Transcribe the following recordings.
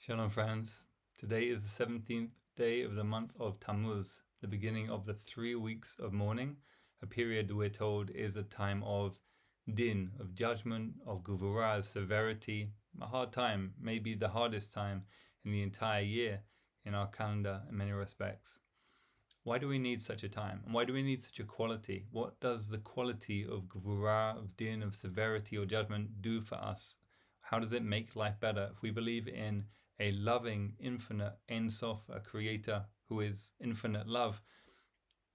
Shalom friends, today is the 17th day of the month of Tammuz, the beginning of the 3 weeks of mourning, a period we're told is a time of din, of judgment, of gevurah, of severity, a hard time, maybe the hardest time in the entire year in our calendar in many respects. Why do we need such a time? And why do we need such a quality? What does the quality of gevurah, of din, of severity or judgment do for us? How does it make life better? If we believe in a loving, infinite Ein Sof, a creator who is infinite love,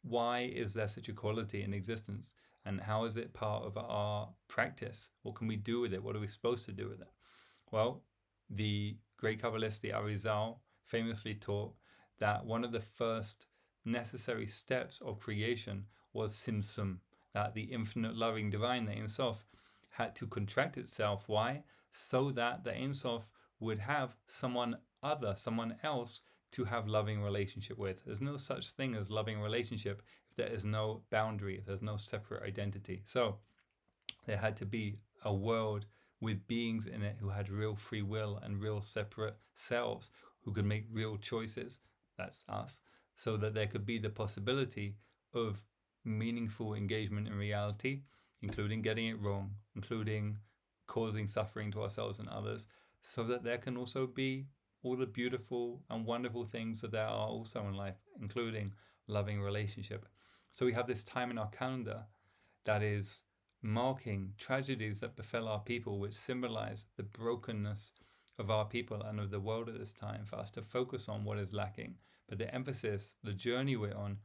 why is there such a quality in existence? And how is it part of our practice? What can we do with it? What are we supposed to do with it? Well, the great Kabbalist, the Arizal, famously taught that one of the first necessary steps of creation was Simsum, that the infinite loving divine, the Ein Sof, had to contract itself. Why? So that the Ein Sof would have someone else to have loving relationship with. There's no such thing as loving relationship if there is no boundary, if there's no separate identity. So there had to be a world with beings in it who had real free will and real separate selves who could make real choices. That's us. So that there could be the possibility of meaningful engagement in reality, including getting it wrong, including causing suffering to ourselves and others, so that there can also be all the beautiful and wonderful things that there are also in life, including loving relationship. So we have this time in our calendar that is marking tragedies that befell our people, which symbolize the brokenness of our people and of the world at this time, for us to focus on what is lacking. But the emphasis, the journey we're on,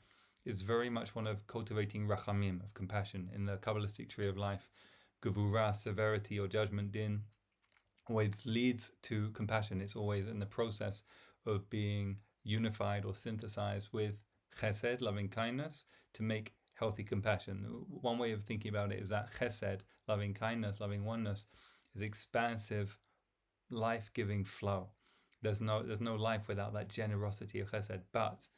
is very much one of cultivating rachamim, of compassion, in the Kabbalistic tree of life. Gevurah, severity or judgment, din, always leads to compassion. It's always in the process of being unified or synthesized with chesed, loving kindness, to make healthy compassion. One way of thinking about it is that chesed, loving kindness, loving oneness, is expansive, life-giving flow. There's no life without that generosity of chesed, but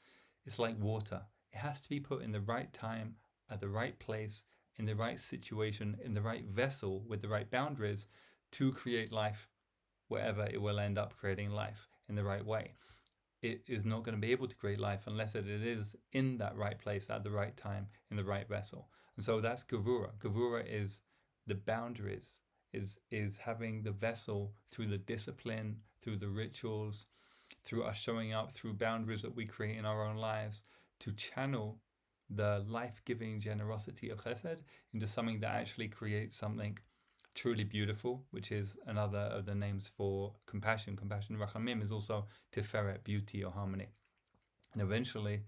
it's like water. It has to be put in the right time, at the right place, in the right situation, in the right vessel, with the right boundaries to create life wherever it will end up creating life in the right way. It is not going to be able to create life unless it is in that right place at the right time, in the right vessel. And so that's gevurah. Gevurah is the boundaries, is having the vessel through the discipline, through the rituals, through us showing up, through boundaries that we create in our own lives, to channel the life-giving generosity of chesed into something that actually creates something truly beautiful, which is another of the names for compassion. Compassion, rachamim, is also tiferet, beauty or harmony. And eventually,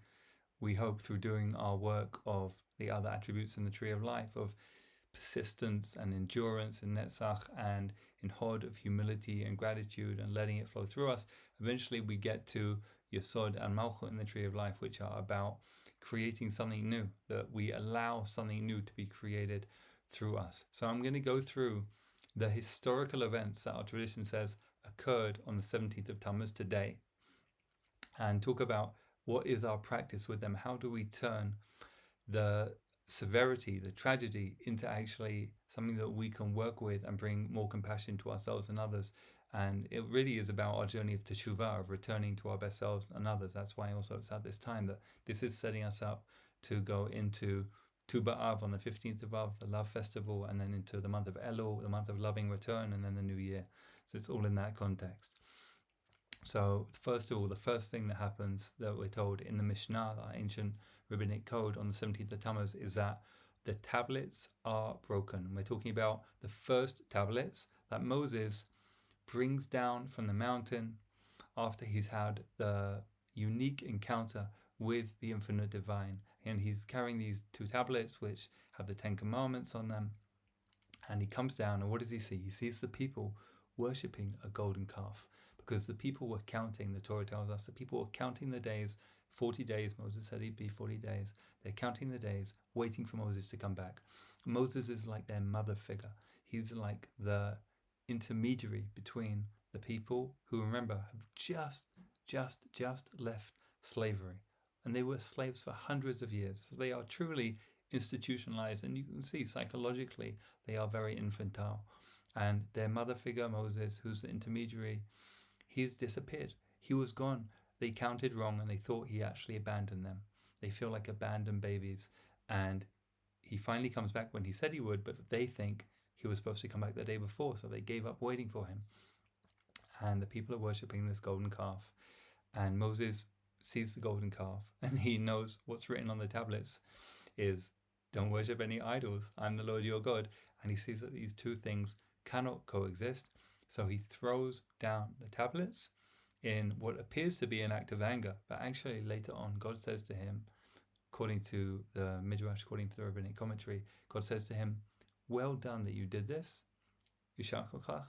we hope through doing our work of the other attributes in the tree of life, of persistence and endurance in netzach, and in hod, of humility and gratitude and letting it flow through us, eventually we get to yesod and malchut in the tree of life, which are about creating something new, that we allow something new to be created through us. So I'm going to go through the historical events that our tradition says occurred on the 17th of Tammuz today, and talk about what is our practice with them. How do we turn the severity, the tragedy, into actually something that we can work with and bring more compassion to ourselves and others? And it really is about our journey of teshuvah, of returning to our best selves and others. That's why also it's at this time that this is setting us up to go into Tu B'Av on the 15th of Av, the Love Festival, and then into the month of Elul, the month of loving return, and then the New Year. So it's all in that context. So first of all, the first thing that happens that we're told in the Mishnah, our ancient rabbinic code, on the 17th of Tammuz, is that the tablets are broken. We're talking about the first tablets that Moses brings down from the mountain after he's had the unique encounter with the infinite divine. And he's carrying these 2 tablets which have the 10 commandments on them. And he comes down, and what does he see? He sees the people worshipping a golden calf, because the people were counting, the Torah tells us, the people were counting the days, 40 days. Moses said he'd be 40 days. They're counting the days, waiting for Moses to come back. Moses is like their mother figure. He's like the intermediary between the people who, remember, have just left slavery. And they were slaves for hundreds of years. So they are truly institutionalized, and you can see psychologically they are very infantile. And their mother figure, Moses, who's the intermediary, He's disappeared. He was gone. They counted wrong and they thought he actually abandoned them. They feel like abandoned babies. And he finally comes back when he said he would, but they think he was supposed to come back the day before, so they gave up waiting for him. And the people are worshipping this golden calf. And Moses sees the golden calf and he knows what's written on the tablets is, don't worship any idols. I'm the Lord your God. And he sees that these two things cannot coexist. So he throws down the tablets in what appears to be an act of anger. But actually later on, God says to him, according to the Midrash, according to the rabbinic commentary, God says to him, well done that you did this. Yishar kochach.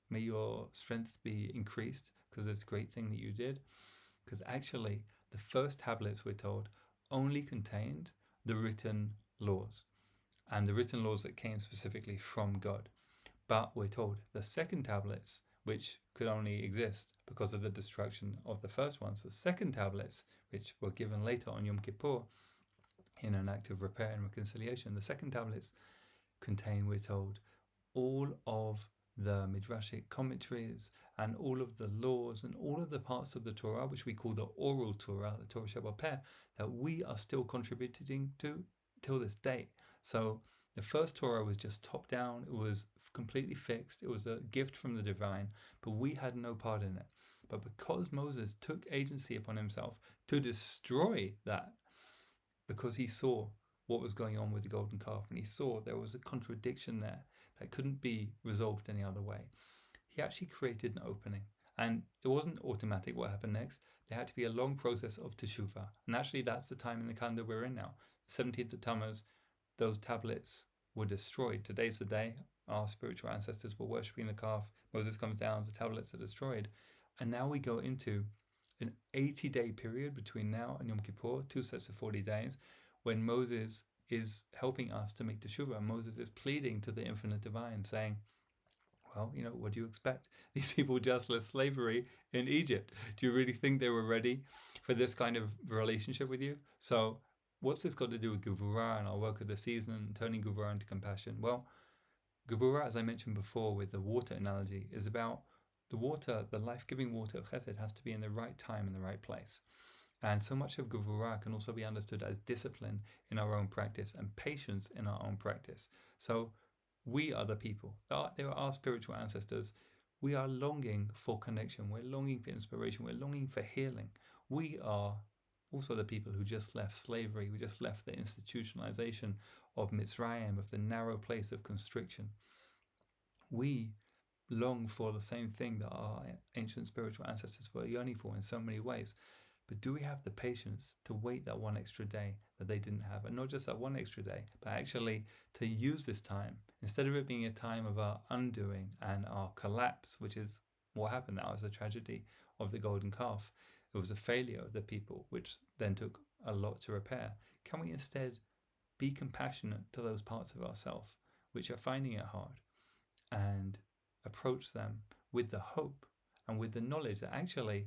May your strength be increased because it's a great thing that you did. Because actually, the first tablets, we're told, only contained the written laws. And the written laws that came specifically from God. But we're told the second tablets, which could only exist because of the destruction of the first ones, the second tablets, which were given later on Yom Kippur in an act of repair and reconciliation, the second tablets contain, we're told, all of the midrashic commentaries and all of the laws and all of the parts of the Torah, which we call the oral Torah, the Torah Sheba'al Peh, that we are still contributing to till this day. So the first Torah was just top down. It was completely fixed. It was a gift from the divine, but we had no part in it. But because Moses took agency upon himself to destroy that, because he saw what was going on with the golden calf and he saw there was a contradiction there that couldn't be resolved any other way, he actually created an opening. And it wasn't automatic what happened next. There had to be a long process of teshuvah. And actually that's the time in the calendar we're in now. The 17th of Tammuz, those tablets were destroyed. Today's the day. Our spiritual ancestors were worshipping the calf. Moses comes down, the tablets are destroyed. And now we go into an 80-day period between now and Yom Kippur, 2 sets of 40 days, when Moses is helping us to make teshuvah. Moses is pleading to the infinite divine, saying, well, what do you expect? These people just left slavery in Egypt. Do you really think they were ready for this kind of relationship with you? So what's this got to do with Gevurah and our work of the season and turning Gevurah into compassion? Well, Gevurah, as I mentioned before with the water analogy, is about the water, the life-giving water of Chesed has to be in the right time in the right place. And so much of Gevurah can also be understood as discipline in our own practice and patience in our own practice. So we are the people. They are our spiritual ancestors. We are longing for connection. We're longing for inspiration. We're longing for healing. We are also the people who just left slavery. We just left the institutionalization of Mitzrayim, of the narrow place of constriction. We long for the same thing that our ancient spiritual ancestors were yearning for in so many ways. But do we have the patience to wait that one extra day that they didn't have? And not just that one extra day, but actually to use this time, instead of it being a time of our undoing and our collapse, which is what happened. That was the tragedy of the golden calf. It was a failure of the people, which then took a lot to repair. Can we instead be compassionate to those parts of ourselves which are finding it hard and approach them with the hope and with the knowledge that actually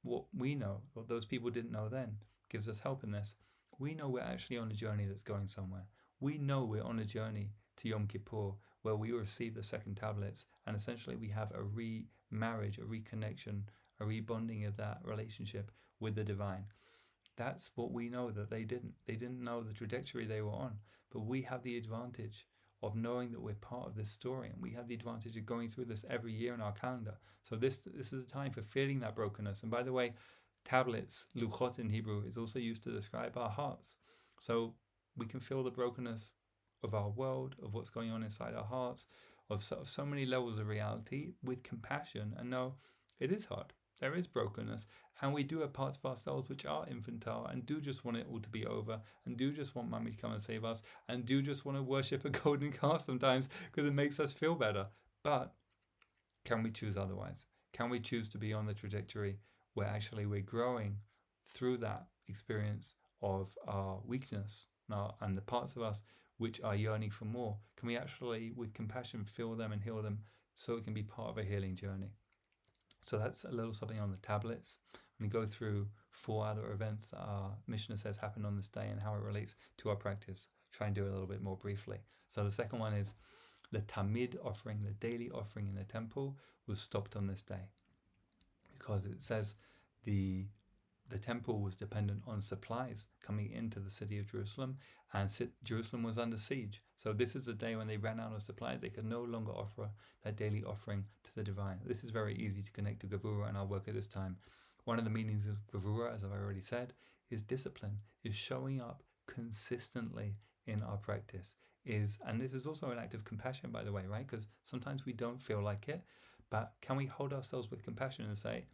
what we know, what those people didn't know then, gives us help in this. We know we're actually on a journey that's going somewhere. We know we're on a journey to Yom Kippur, where we receive the second tablets, and essentially we have a remarriage, a reconnection, a rebonding of that relationship with the divine. That's what we know that they didn't. They didn't know the trajectory they were on, but we have the advantage of knowing that we're part of this story, and we have the advantage of going through this every year in our calendar. So this is a time for feeling that brokenness. And by the way, tablets, luchot in Hebrew, is also used to describe our hearts. So we can feel the brokenness of our world, of what's going on inside our hearts, of so many levels of reality with compassion, and know it is hard. There is brokenness, and we do have parts of ourselves which are infantile and do just want it all to be over, and do just want Mummy to come and save us, and do just want to worship a golden calf sometimes because it makes us feel better. But can we choose otherwise? Can we choose to be on the trajectory where actually we're growing through that experience of our weakness and the parts of us which are yearning for more? Can we actually, with compassion, feel them and heal them so it can be part of a healing journey? So that's a little something on the tablets. We go through 4 other events that our Mishnah says happened on this day and how it relates to our practice. Try and do it a little bit more briefly. So the second one is the Tamid offering, the daily offering in the temple, was stopped on this day. because it says the temple was dependent on supplies coming into the city of Jerusalem, and Jerusalem was under siege. So this is the day when they ran out of supplies. They could no longer offer their daily offering to the divine. This is very easy to connect to Gevurah in our work at this time. One of the meanings of Gevurah, as I've already said, is discipline, is showing up consistently in our practice. And this is also an act of compassion, by the way, right? Because sometimes we don't feel like it, but can we hold ourselves with compassion and say,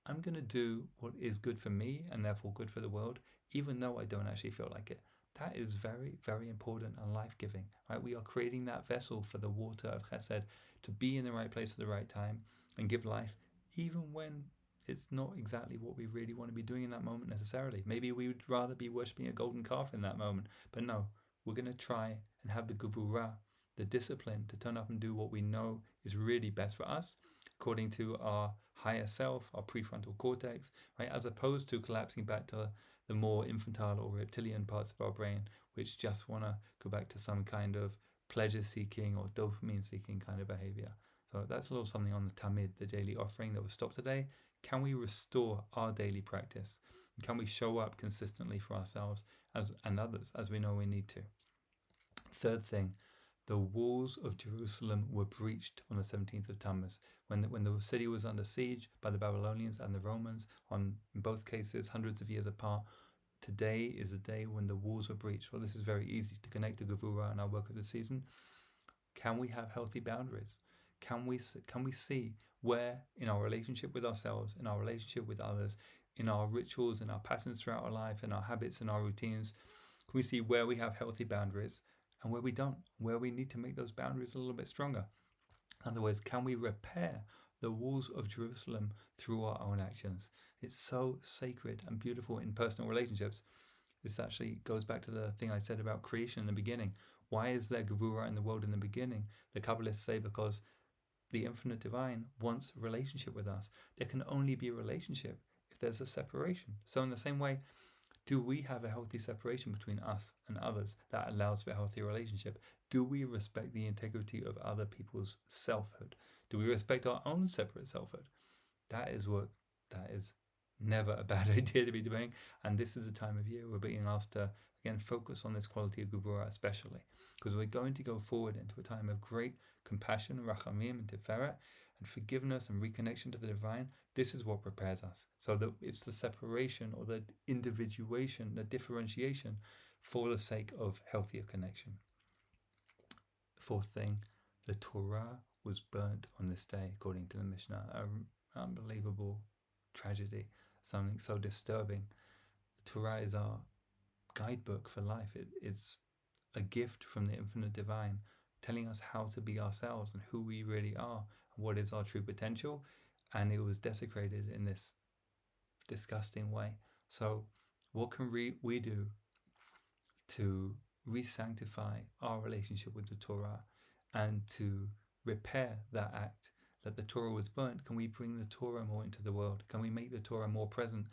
I'm going to do what is good for me and therefore good for the world, even though I don't actually feel like it. That is very, very important and life-giving, right? We are creating that vessel for the water of Chesed to be in the right place at the right time and give life, even when it's not exactly what we really want to be doing in that moment necessarily. Maybe we would rather be worshipping a golden calf in that moment, but no, we're going to try and have the gevurah, the discipline to turn up and do what we know is really best for us, according to our higher self, our prefrontal cortex, right? As opposed to collapsing back to the more infantile or reptilian parts of our brain, which just want to go back to some kind of pleasure-seeking or dopamine-seeking kind of behavior. So that's a little something on the Tamid, the daily offering that was stopped today. Can we restore our daily practice? Can we show up consistently for ourselves and others as we know we need to? Third thing, the walls of Jerusalem were breached on the 17th of Tammuz, when the city was under siege by the Babylonians and the Romans, in both cases hundreds of years apart. Today is the day when the walls were breached. Well, this is very easy to connect to Gevurah and our work of the season. Can we have healthy boundaries? Can we see where in our relationship with ourselves, in our relationship with others, in our rituals, in our patterns throughout our life, in our habits, in our routines, can we see where we have healthy boundaries and where we don't, where we need to make those boundaries a little bit stronger? In other words, can we repair the walls of Jerusalem through our own actions? It's so sacred and beautiful in personal relationships. This actually goes back to the thing I said about creation in the beginning. Why is there Gevurah in the world in the beginning? The Kabbalists say because the infinite divine wants a relationship with us. There can only be a relationship if there's a separation. So in the same way, do we have a healthy separation between us and others that allows for a healthy relationship? Do we respect the integrity of other people's selfhood? Do we respect our own separate selfhood? That is never a bad idea to be doing. And this is a time of year we're being asked to, again, focus on this quality of Gevurah especially, because we're going to go forward into a time of great compassion, rachamim, and tiferet, and forgiveness and reconnection to the divine. This is what prepares us. So that it's the separation or the individuation, the differentiation for the sake of healthier connection. Fourth thing, the Torah was burnt on this day, according to the Mishnah. An unbelievable tragedy, something so disturbing. The Torah is our guidebook for life. It's a gift from the infinite divine, telling us how to be ourselves and who we really are and what is our true potential. And it was desecrated in this disgusting way. So what can we do to re-sanctify our relationship with the Torah and to repair that act that the Torah was burnt? Can we bring the Torah more into the world? Can we make the Torah more present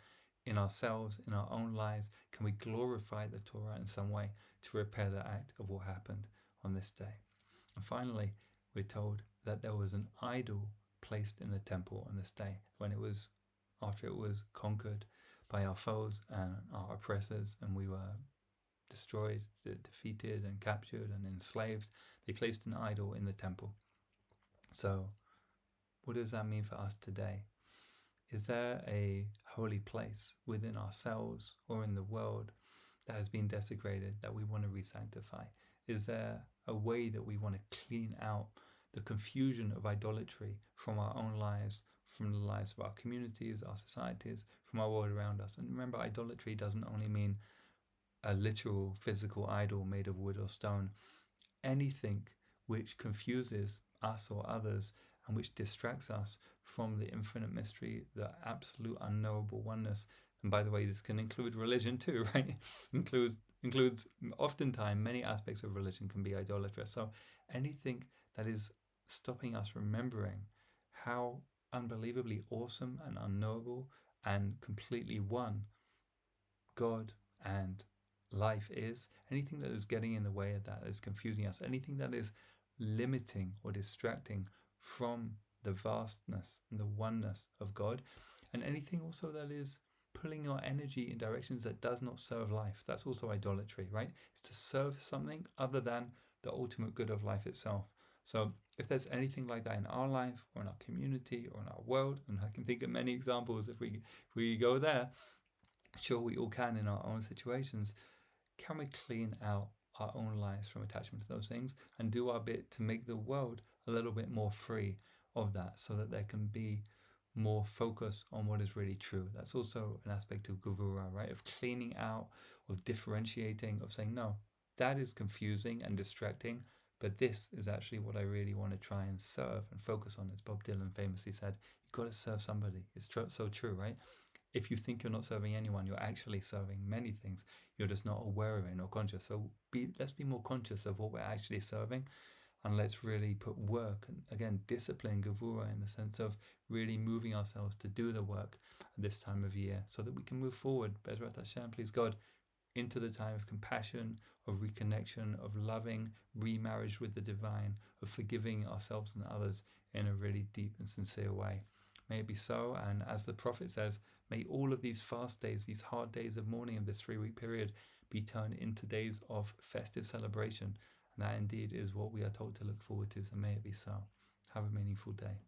in ourselves, in our own lives? Can we glorify the Torah in some way to repair the act of what happened on this day? And finally, we're told that there was an idol placed in the temple on this day after it was conquered by our foes and our oppressors, and we were destroyed, defeated, and captured and enslaved. They placed an idol in the temple. So what does that mean for us today? Is there a holy place within ourselves or in the world that has been desecrated that we want to re-sanctify? Is there a way that we want to clean out the confusion of idolatry from our own lives, from the lives of our communities, our societies, from our world around us? And remember, idolatry doesn't only mean a literal physical idol made of wood or stone. Anything which confuses us or others and which distracts us from the infinite mystery, the absolute unknowable oneness. And by the way, this can include religion too, right? includes oftentimes many aspects of religion can be idolatrous. So anything that is stopping us remembering how unbelievably awesome and unknowable and completely one God and life is, anything that is getting in the way of that, is confusing us, anything that is limiting or distracting from the vastness and the oneness of God, And anything also that is pulling your energy in directions that does not serve life. That's also idolatry, right? It's to serve something other than the ultimate good of life itself. So if there's anything like that in our life or in our community or in our world, and I can think of many examples if we go there, sure we all can in our own situations, can we clean out our own lives from attachment to those things and do our bit to make the world a little bit more free of that, so that there can be more focus on what is really true? That's also an aspect of Gevurah, right? Of cleaning out, of differentiating, of saying, no, that is confusing and distracting, but this is actually what I really want to try and serve and focus on. As Bob Dylan famously said, you've got to serve somebody. It's so true, right? If you think you're not serving anyone, you're actually serving many things. You're just not aware of it, not conscious. So let's be more conscious of what we're actually serving, and let's really put work and, again, discipline, Gevurah, in the sense of really moving ourselves to do the work at this time of year, so that we can move forward, Bezrat Hashem, please God, into the time of compassion, of reconnection, of loving, remarriage with the divine, of forgiving ourselves and others in a really deep and sincere way. May it be so, and as the Prophet says, may all of these fast days, these hard days of mourning of this 3-week period, be turned into days of festive celebration. And that indeed is what we are told to look forward to. So may it be so. Have a meaningful day.